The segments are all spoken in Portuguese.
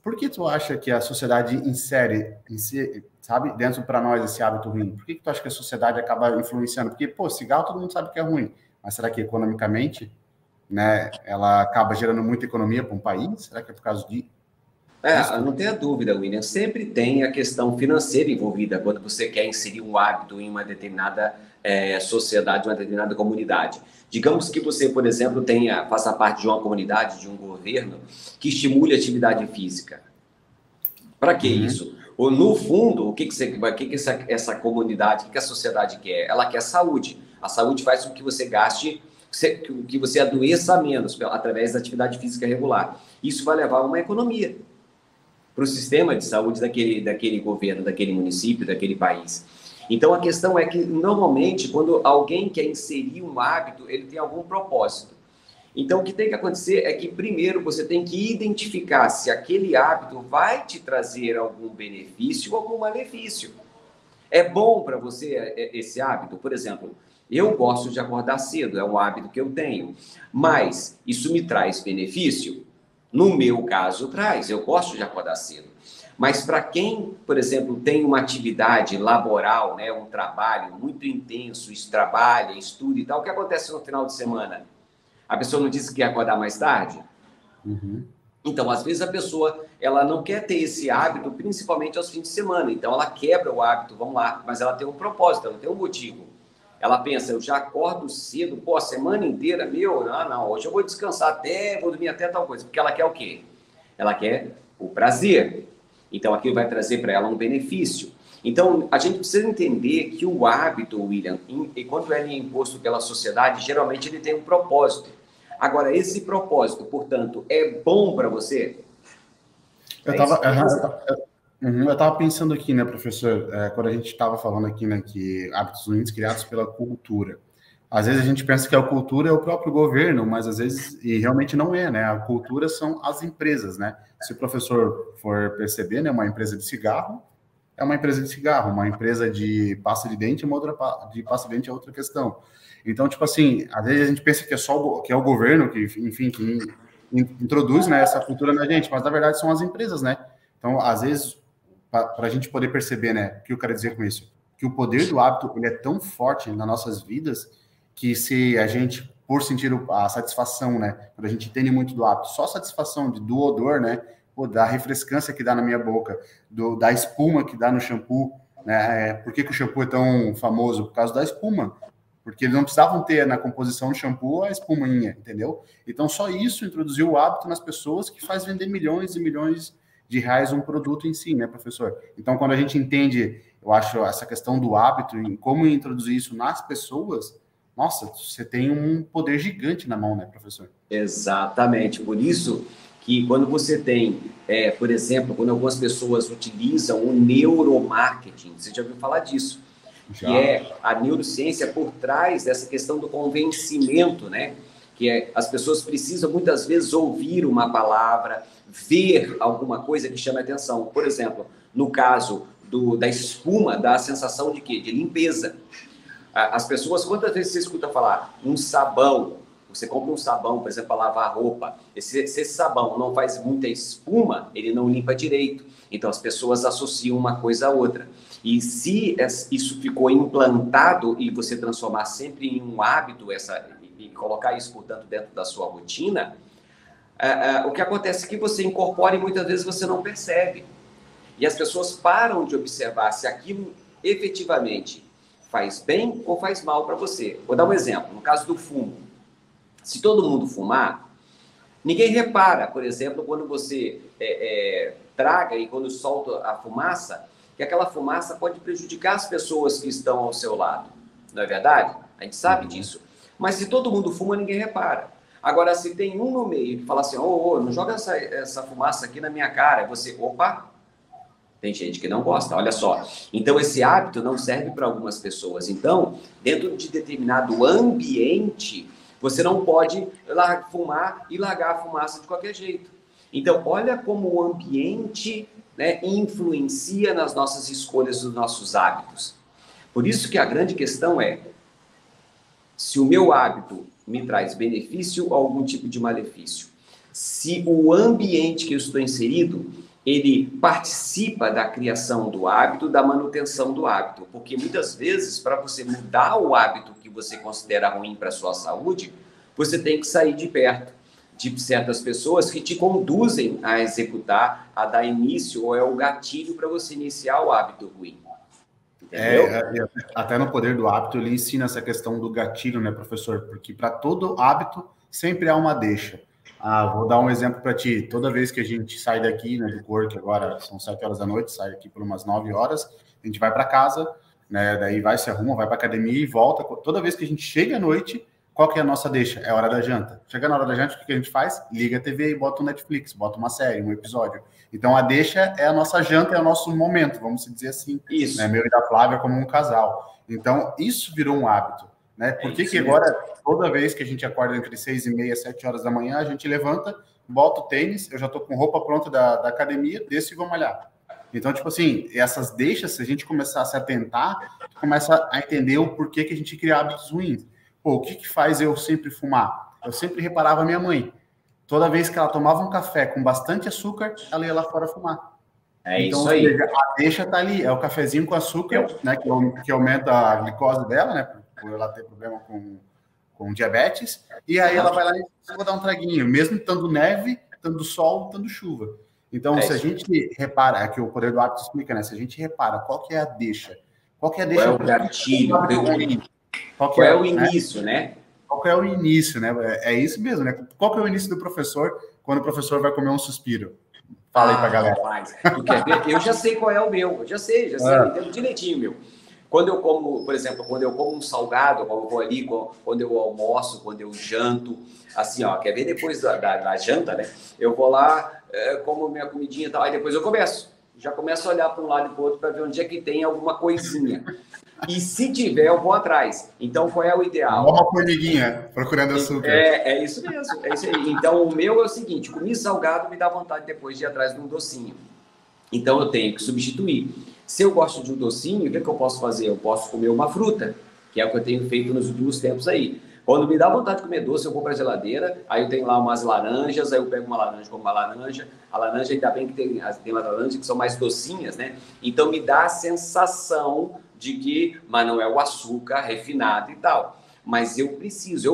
por que tu acha que a sociedade sabe, dentro para nós esse hábito ruim? Por que tu acha que a sociedade acaba influenciando? Porque, pô, cigarro todo mundo sabe que é ruim, mas será que economicamente, né, ela acaba gerando muita economia para um país? Será que é por causa disso? Não tenha dúvida, William. Sempre tem a questão financeira envolvida quando você quer inserir um hábito em uma determinada sociedade, uma determinada comunidade. Digamos que você, por exemplo, faça parte de uma comunidade, de um governo que estimule a atividade física. Para que isso? Ou, no fundo, o que essa comunidade, o que a sociedade quer? Ela quer saúde. A saúde faz com que você gaste, que você adoeça menos através da atividade física regular. Isso vai levar a uma economia para o sistema de saúde daquele governo, daquele município, daquele país. Então, a questão é que, normalmente, quando alguém quer inserir um hábito, ele tem algum propósito. Então, o que tem que acontecer é que, primeiro, você tem que identificar se aquele hábito vai te trazer algum benefício ou algum malefício. É bom para você esse hábito? Por exemplo, eu gosto de acordar cedo, é um hábito que eu tenho, mas isso me traz benefício? No meu caso, traz. Eu gosto de acordar cedo. Mas para quem, por exemplo, tem uma atividade laboral, né, um trabalho muito intenso, trabalha, estuda e tal, o que acontece no final de semana? A pessoa não disse que ia acordar mais tarde? Então, às vezes a pessoa ela não quer ter esse hábito, principalmente aos fins de semana. Então, ela quebra o hábito, vamos lá, mas ela tem um propósito, ela tem um motivo. Ela pensa, eu já acordo cedo, pô, a semana inteira, não, hoje eu vou descansar vou dormir até tal coisa. Porque ela quer o quê? Ela quer o prazer. Então, aquilo vai trazer para ela um benefício. Então, a gente precisa entender que o hábito, William, quando ele é imposto pela sociedade, geralmente ele tem um propósito. Agora, esse propósito, portanto, é bom para você? Eu estava pensando aqui, né, professor, quando a gente estava falando aqui, né, que hábitos ruins criados pela cultura. Às vezes a gente pensa que a cultura é o próprio governo, mas às vezes, e realmente não é, né? A cultura são as empresas, né? Se o professor for perceber, né, uma empresa de cigarro é uma empresa de cigarro, uma empresa de pasta de dente, de pasta de dente é outra questão. Então, tipo assim, às vezes a gente pensa que que é o governo que, enfim, que introduz, né, essa cultura na gente, mas na verdade são as empresas, né? Então, às vezes, para a gente poder perceber, né, o que eu quero dizer com isso, que o poder do hábito ele é tão forte nas nossas vidas que se a gente, por sentir a satisfação, né, quando a gente entende muito do hábito, só a satisfação do odor, né, da refrescância que dá na minha boca, da espuma que dá no shampoo, né, por que o shampoo é tão famoso? Por causa da espuma, porque eles não precisavam ter na composição do shampoo a espuminha, entendeu? Então, só isso introduziu o hábito nas pessoas que faz vender milhões e milhões de reais um produto em si, né, professor? Então, quando a gente entende, eu acho, essa questão do hábito e como introduzir isso nas pessoas, nossa, você tem um poder gigante na mão, né, professor? Exatamente. Por isso que quando você tem, por exemplo, quando algumas pessoas utilizam o neuromarketing, você já ouviu falar disso? Já. Que é a neurociência por trás dessa questão do convencimento, né? Que as pessoas precisam muitas vezes ouvir uma palavra, ver alguma coisa que chame a atenção. Por exemplo, no caso da espuma, dá a sensação de quê? De limpeza. As pessoas, quantas vezes você escuta falar um sabão? Você compra um sabão, por exemplo, para lavar a roupa. Se esse sabão não faz muita espuma, ele não limpa direito. Então, as pessoas associam uma coisa a outra. E se isso ficou implantado e você transformar sempre em um hábito e colocar isso, portanto, dentro da sua rotina, o que acontece é que você incorpora e muitas vezes você não percebe. E as pessoas param de observar se aquilo efetivamente faz bem ou faz mal para você. Vou dar um exemplo. No caso do fumo. Se todo mundo fumar, ninguém repara, por exemplo, quando você traga e quando solta a fumaça, que aquela fumaça pode prejudicar as pessoas que estão ao seu lado. Não é verdade? A gente sabe disso. Mas se todo mundo fuma, ninguém repara. Agora, se tem um no meio que fala assim, não joga essa fumaça aqui na minha cara, você, opa, tem gente que não gosta, olha só. Então, esse hábito não serve para algumas pessoas. Então, dentro de determinado ambiente, você não pode fumar e largar a fumaça de qualquer jeito. Então, olha como o ambiente, né, influencia nas nossas escolhas, nos nossos hábitos. Por isso que a grande questão é, se o meu hábito me traz benefício ou algum tipo de malefício. Se o ambiente que eu estou inserido ele participa da criação do hábito, da manutenção do hábito, porque muitas vezes, para você mudar o hábito que você considera ruim para a sua saúde, você tem que sair de perto de certas pessoas que te conduzem a executar, a dar início, ou é o gatilho para você iniciar o hábito ruim. Até no Poder do Hábito ele ensina essa questão do gatilho, né, professor? Porque para todo hábito sempre há uma deixa. Vou dar um exemplo para ti. Toda vez que a gente sai daqui, né, do work, agora são 7 horas da noite, sai aqui por umas 9 horas, a gente vai para casa, né, daí vai, se arruma, vai para academia e volta. Toda vez que a gente chega à noite, qual que é a nossa deixa? É a hora da janta. Chega na hora da janta, o que a gente faz? Liga a TV e bota um Netflix, bota uma série, um episódio. Então, a deixa é a nossa janta, é o nosso momento, vamos dizer assim. Isso. Né? Meu e da Flávia como um casal. Então, isso virou um hábito. Né? Por que agora, toda vez que a gente acorda entre 6h30 e 7 horas da manhã, a gente levanta, bota o tênis, eu já tô com roupa pronta da academia, desço e vou malhar. Então, tipo assim, essas deixas, se a gente começar a se atentar, começa a entender o porquê que a gente cria hábitos ruins. Pô, o que faz eu sempre fumar? Eu sempre reparava a minha mãe. Toda vez que ela tomava um café com bastante açúcar, ela ia lá fora fumar. Então, isso aí. A deixa tá ali, é o cafezinho com açúcar, né, que aumenta a glicose dela, né, por ela ter problema com diabetes, e aí ela vai lá e vou dar um traguinho, mesmo estando neve, estando sol, estando chuva. Então, se a gente repara, é que o Poder do Hábito explica, né, se a gente repara qual que é a deixa, qual que é a deixa... Qual é o gatilho? Qual é o início, né? Qual que é o início, né? É isso mesmo, né? Qual que é o início do professor quando o professor vai comer um suspiro? Fala aí pra galera. Rapaz, tu quer ver? Eu já sei qual é o meu. Eu já sei, eu entendo direitinho, meu. Quando eu como, por exemplo, quando eu como um salgado, quando eu vou ali, quando eu almoço, quando eu janto, assim, ó, quer ver depois da janta, né? Eu vou lá, como minha comidinha e tal, aí depois eu já começo a olhar para um lado e para o outro para ver onde é que tem alguma coisinha. E se tiver, eu vou atrás. Então, qual é o ideal? Uma formiguinha procurando açúcar. É isso mesmo, é isso aí. Então, o meu é o seguinte, comi salgado, me dá vontade depois de ir atrás de um docinho. Então, eu tenho que substituir. Se eu gosto de um docinho, o que eu posso fazer? Eu posso comer uma fruta, que é o que eu tenho feito nos últimos tempos aí. Quando me dá vontade de comer doce, eu vou para a geladeira, aí eu tenho lá umas laranjas, aí eu pego uma laranja, como uma laranja. A laranja, ainda bem que tem uma laranja que são mais docinhas, né? Então, me dá a sensação de que, mas não é o açúcar refinado e tal. Mas eu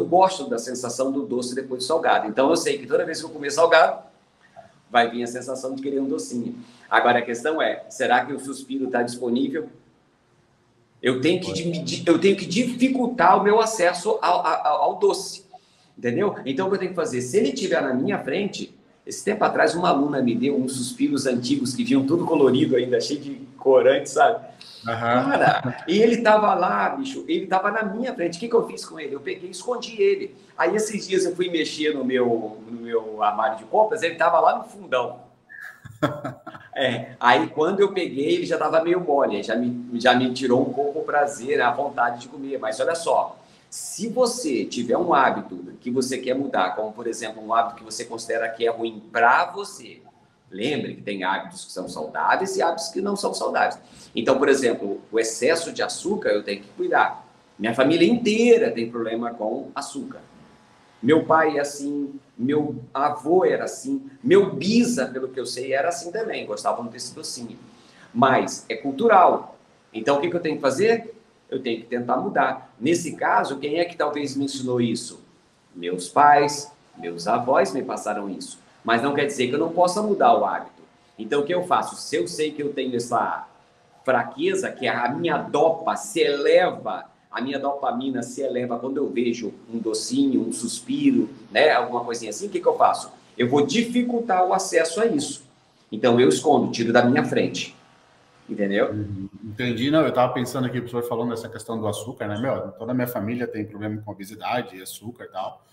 gosto da sensação do doce depois do salgado. Então, eu sei que toda vez que eu comer salgado, vai vir a sensação de querer um docinho. Agora, a questão é, será que o suspiro está disponível? Eu tenho que dificultar o meu acesso ao doce, entendeu? Então, o que eu tenho que fazer? Se ele estiver na minha frente, esse tempo atrás uma aluna me deu uns suspiros antigos que vinham tudo colorido ainda, cheio de corante, sabe? Cara, e ele tava lá, bicho, ele tava na minha frente. O que eu fiz com ele? Eu peguei e escondi ele. Aí, esses dias, eu fui mexer no meu armário de compras, ele tava lá no fundão. Aí quando eu peguei, ele já estava meio mole, já me tirou um pouco o prazer, a vontade de comer. Mas olha só, se você tiver um hábito que você quer mudar, como por exemplo um hábito que você considera que é ruim para você, lembre que tem hábitos que são saudáveis e hábitos que não são saudáveis. Então, por exemplo, o excesso de açúcar eu tenho que cuidar. Minha família inteira tem problema com açúcar. Meu pai é assim, meu avô era assim, meu bisa, pelo que eu sei, era assim também, gostavam desse docinho. Mas é cultural. Então, o que eu tenho que fazer? Eu tenho que tentar mudar. Nesse caso, quem é que talvez me ensinou isso? Meus pais, meus avós me passaram isso. Mas não quer dizer que eu não possa mudar o hábito. Então, o que eu faço? Se eu sei que eu tenho essa fraqueza, que a minha dopa se eleva, a minha dopamina se eleva quando eu vejo um docinho, um suspiro, né, alguma coisinha assim, o que eu faço? Eu vou dificultar o acesso a isso. Então, eu escondo, tiro da minha frente. Entendeu? Entendi. Não, eu estava pensando aqui, o professor falando dessa questão do açúcar, né? Toda a minha família tem problema com obesidade, açúcar e tal.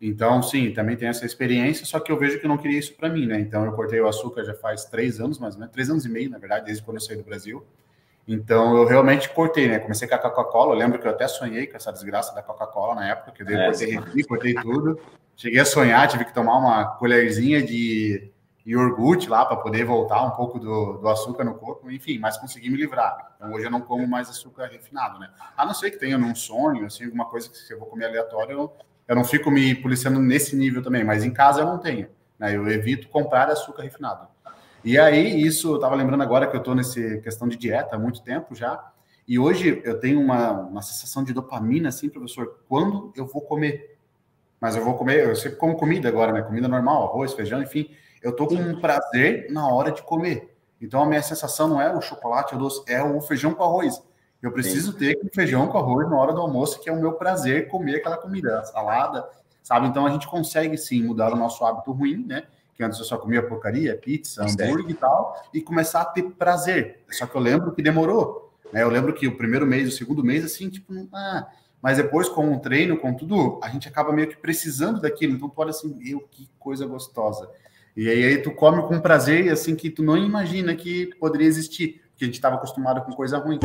Então, sim, também tem essa experiência, só que eu vejo que eu não queria isso para mim, né? Então, eu cortei o açúcar já faz 3 anos, mais ou menos, 3 anos e meio, na verdade, desde quando eu saí do Brasil. Então, eu realmente cortei, né? Comecei com a Coca-Cola. Eu lembro que eu até sonhei com essa desgraça da Coca-Cola na época, que eu cortei refri, cortei tudo. Cheguei a sonhar, tive que tomar uma colherzinha de iogurte lá para poder voltar um pouco do açúcar no corpo. Enfim, mas consegui me livrar. Então, hoje eu não como mais açúcar refinado, né? A não ser que tenha num sonho, assim, alguma coisa que se eu vou comer aleatório, eu não fico me policiando nesse nível também. Mas em casa eu não tenho, né? Eu evito comprar açúcar refinado. E aí, isso, eu estava lembrando agora que eu estou nessa questão de dieta há muito tempo já, e hoje eu tenho uma sensação de dopamina, assim, professor, quando eu vou comer. Mas eu vou comer, eu sempre como comida agora, né? Comida normal, arroz, feijão, enfim. Eu tô com um prazer na hora de comer. Então a minha sensação não é o chocolate, o doce, é o feijão com arroz. Eu preciso Sim. ter feijão com arroz na hora do almoço, que é o meu prazer comer aquela comida, a salada, sabe? Então a gente consegue sim mudar o nosso hábito ruim, né? Que antes eu só comia porcaria, pizza, Certo. hambúrguer e tal, e começar a ter prazer. Só que eu lembro que demorou, né? Eu lembro que o primeiro mês, o segundo mês, assim, tipo, mas depois, com o treino, com tudo, a gente acaba meio que precisando daquilo. Então, tu olha assim, meu, que coisa gostosa. E aí tu come com prazer, assim, que tu não imagina que poderia existir, porque a gente estava acostumado com coisa ruim.